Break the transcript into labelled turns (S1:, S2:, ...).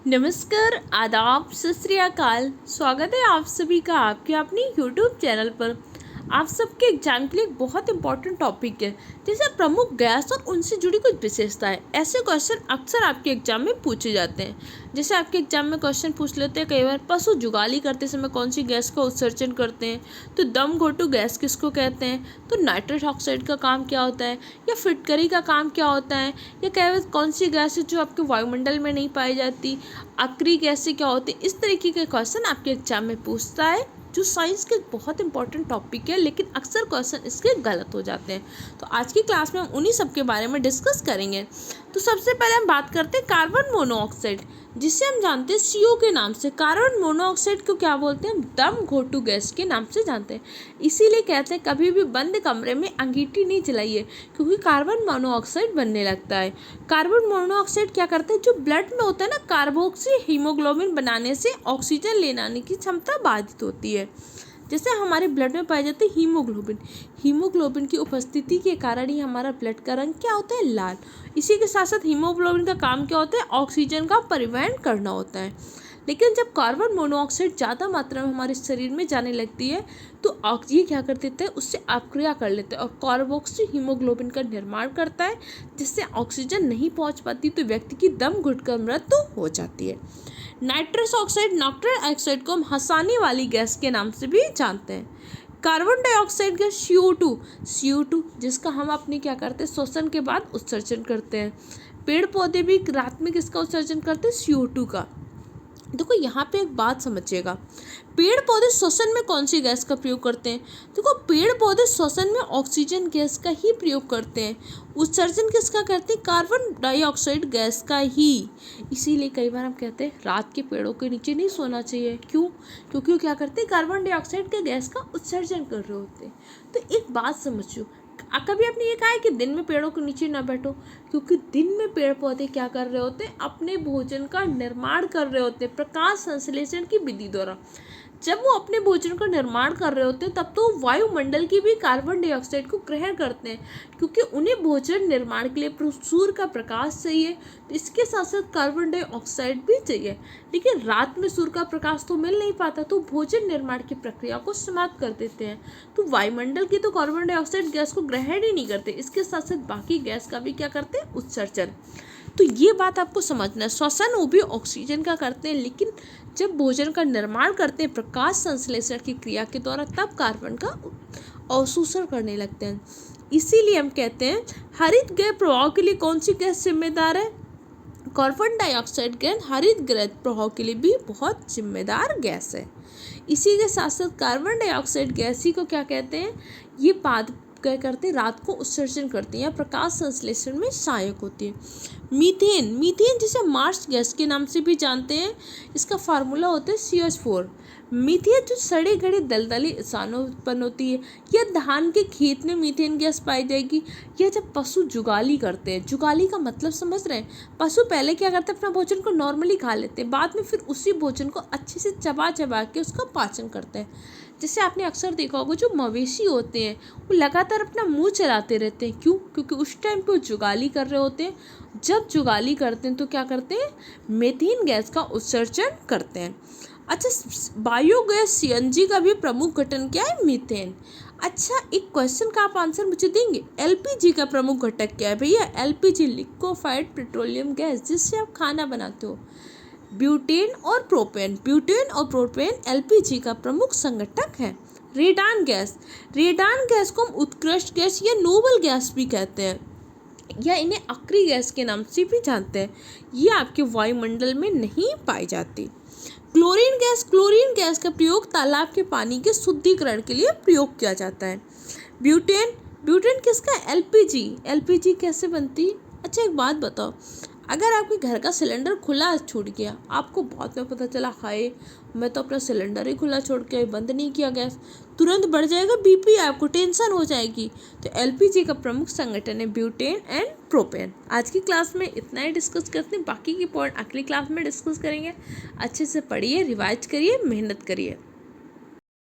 S1: नमस्कार, आदाब, सत श्री अकाल। स्वागत है आप सभी का आपके अपनी यूट्यूब चैनल पर। आप सबके एग्जाम के लिए एक बहुत इंपॉर्टेंट टॉपिक है, जैसे प्रमुख गैस और उनसे जुड़ी कुछ विशेषताएं। ऐसे क्वेश्चन अक्सर आपके एग्जाम में पूछे जाते हैं। जैसे आपके एग्जाम में क्वेश्चन पूछ लेते हैं कई बार, पशु जुगाली करते समय कौन सी गैस का उत्सर्जन करते हैं, तो दम घोटू गैस किसको कहते हैं, तो नाइट्रस ऑक्साइड का काम क्या होता है, या फिटकरी का काम क्या होता है, या कई बार कौन सी गैस है जो आपके वायुमंडल में नहीं पाई जाती, आखिरी गैसें क्या होती है। इस तरीके के क्वेश्चन आपके एग्जाम में पूछता है, जो साइंस के बहुत इंपॉर्टेंट टॉपिक है, लेकिन अक्सर क्वेश्चन इसके गलत हो जाते हैं। तो आज की क्लास में हम उन्हीं सब के बारे में डिस्कस करेंगे। तो सबसे पहले हम बात करते हैं कार्बन मोनोऑक्साइड, जिसे हम जानते हैं CO के नाम से। कार्बन मोनोऑक्साइड को क्या बोलते हैं, हम दम घोटू गैस के नाम से जानते हैं। इसीलिए कहते हैं कभी भी बंद कमरे में अंगीठी नहीं जलाइए, क्योंकि कार्बन मोनोऑक्साइड बनने लगता है। कार्बन मोनोऑक्साइड क्या करता है, जो ब्लड में होता है ना, कार्बोक्सी हीमोग्लोबिन बनाने से ऑक्सीजन ले आने की क्षमता बाधित होती है। जैसे हमारे ब्लड में पाए जाते हैं हीमोग्लोबिन की उपस्थिति के कारण ही हमारा ब्लड का रंग क्या होता है, लाल। इसी के साथ साथ हीमोग्लोबिन का काम क्या होता है, ऑक्सीजन का परिवहन करना होता है। लेकिन जब कार्बन मोनोऑक्साइड ज़्यादा मात्रा में हमारे शरीर में जाने लगती है, तो ये क्या कर देते हैं, उससे अपक्रिया कर लेते हैं और कार्बोक्सी हीमोग्लोबिन का निर्माण करता है, जिससे ऑक्सीजन नहीं पहुंच पाती, तो व्यक्ति की दम घुटकर मृत्यु हो जाती है। नाइट्रस ऑक्साइड को हम हंसाने वाली गैस के नाम से भी जानते हैं। कार्बन डाइऑक्साइड गैस CO2 जिसका हम अपने क्या करते हैं, श्वसन के बाद उत्सर्जन करते हैं। पेड़ पौधे भी रात में किसका उत्सर्जन करते हैं, CO2 का। देखो यहाँ पे एक बात समझिएगा, पेड़ पौधे श्वसन में कौन सी गैस का प्रयोग करते हैं। देखो पेड़ पौधे श्वसन में ऑक्सीजन गैस का ही प्रयोग करते हैं, उत्सर्जन किसका करते हैं, कार्बन डाइऑक्साइड गैस का ही। इसीलिए कई बार हम कहते हैं रात के पेड़ों के नीचे नहीं सोना चाहिए। क्यों, क्योंकि वो क्या करते हैं, कार्बन डाइऑक्साइड के गैस का उत्सर्जन कर रहे होते हैं। तो एक बात समझो, कभी आपने ये कहा है कि दिन में पेड़ों के नीचे ना बैठो, क्योंकि दिन में पेड़ पौधे क्या कर रहे होते हैं, अपने भोजन का निर्माण कर रहे होते हैं प्रकाश संश्लेषण की विधि द्वारा। जब वो अपने भोजन का निर्माण कर रहे होते हैं, तब तो वायुमंडल की भी कार्बन डाइऑक्साइड को ग्रहण करते हैं, क्योंकि उन्हें भोजन निर्माण के लिए सूर्य का प्रकाश चाहिए। तो इसके साथ साथ कार्बन डाइऑक्साइड भी चाहिए। लेकिन रात में सूर्य का प्रकाश तो मिल नहीं पाता, तो भोजन निर्माण की प्रक्रिया को समाप्त कर देते हैं। तो वायुमंडल की तो कार्बन डाइऑक्साइड गैस को ग्रहण ही नहीं करते, इसके साथ साथ बाकी गैस का भी क्या करते हैं, उत्सर्जन। तो ये बात आपको समझना है, श्वसन वो भी ऑक्सीजन का करते हैं, लेकिन जब भोजन का निर्माण करते हैं प्रकाश संश्लेषण की क्रिया के द्वारा, तब कार्बन का अवशोषण करने लगते हैं। इसीलिए हम कहते हैं हरित गृह प्रभाव के लिए कौन सी गैस जिम्मेदार है, कार्बन डाइऑक्साइड गैस हरित गृह प्रभाव के लिए भी बहुत जिम्मेदार गैस है। इसी के साथ साथ कार्बन डाइऑक्साइड गैस ही को क्या कहते हैं, ये क्या करते हैं, रात को उत्सर्जन करते हैं या प्रकाश संश्लेषण में सहायक होती है। मीथेन जिसे मार्स गैस के नाम से भी जानते हैं, इसका फार्मूला होता है CH4। मीथेन जो सड़े गड़े दलदली स्थानों उत्पन्न होती है, या धान के खेत में मीथेन गैस पाई जाएगी, या जब पशु जुगाली करते हैं। जुगाली का मतलब समझ रहे हैं, पशु पहले क्या करते हैं, अपना भोजन को नॉर्मली खा लेते हैं, बाद में फिर उसी भोजन को अच्छे से चबा चबा के उसका पाचन करते हैं। जैसे आपने अक्सर देखा होगा, जो मवेशी होते हैं वो लगातार अपना मुंह चलाते रहते हैं। क्यों, क्योंकि उस टाइम पे वो जुगाली कर रहे होते हैं। जब जुगाली करते हैं तो क्या करते हैं, मीथेन गैस का उत्सर्जन करते हैं। अच्छा, बायोगैस CNG का भी प्रमुख घटक क्या है, मीथेन। अच्छा, एक क्वेश्चन का आप आंसर मुझे देंगे, LPG का प्रमुख घटक क्या है भैया, LPG लिक्विफाइड पेट्रोलियम गैस, जिससे आप खाना बनाते हो। ब्यूटेन और प्रोपेन LPG का प्रमुख संघटक है। रेडान गैस को हम उत्कृष्ट गैस या नोबल गैस भी कहते हैं, या इन्हें आखिरी गैस के नाम से भी जानते हैं। ये आपके वायुमंडल में नहीं पाई जाती। क्लोरीन गैस का प्रयोग तालाब के पानी के शुद्धिकरण के लिए प्रयोग किया जाता है। ब्यूटेन किसका, LPG कैसे बनती। अच्छा, एक बात बताओ, अगर आपके घर का सिलेंडर खुला छूट गया, आपको बाद में पता चला, हाय मैं तो अपना सिलेंडर ही खुला छोड़ के बंद नहीं किया गैस, तुरंत बढ़ जाएगा BP, आपको टेंशन हो जाएगी। तो LPG का प्रमुख संगठन है ब्यूटेन एंड प्रोपेन। आज की क्लास में इतना ही डिस्कस करते हैं, बाकी की पॉइंट अगली क्लास में डिस्कस करेंगे। अच्छे से पढ़िए, रिवाइज करिए, मेहनत करिए।